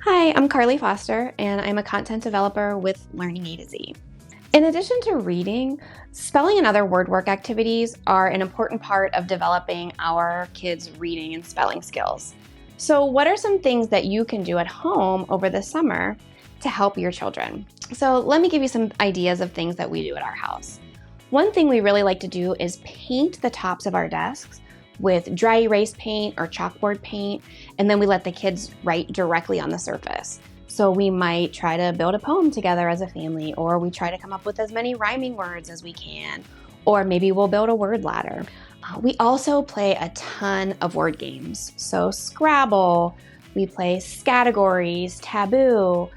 Hi, I'm Carly Foster, and I'm a content developer with Learning A to Z. In addition to reading, spelling and other word work activities are an important part of developing our kids' reading and spelling skills. So, what are some things that you can do at home over the summer to help your children? So, let me give you some ideas of things that we do at our house. One thing we really like to do is paint the tops of our desks with dry erase paint or chalkboard paint, and then we let the kids write directly on the surface. So we might try to build a poem together as a family, or we try to come up with as many rhyming words as we can, or maybe we'll build a word ladder. We also play a ton of word games. So Scrabble, we play Scattergories, Taboo,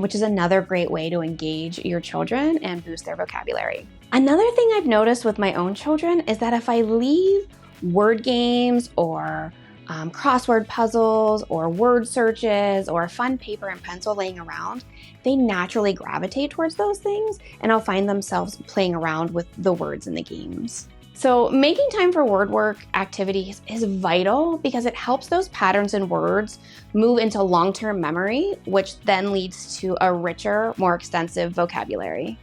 which is another great way to engage your children and boost their vocabulary. Another thing I've noticed with my own children is that if I leave word games or crossword puzzles or word searches or fun paper and pencil laying around, they naturally gravitate towards those things and they'll find themselves playing around with the words in the games. So making time for word work activities is vital because it helps those patterns in words move into long-term memory, which then leads to a richer, more extensive vocabulary.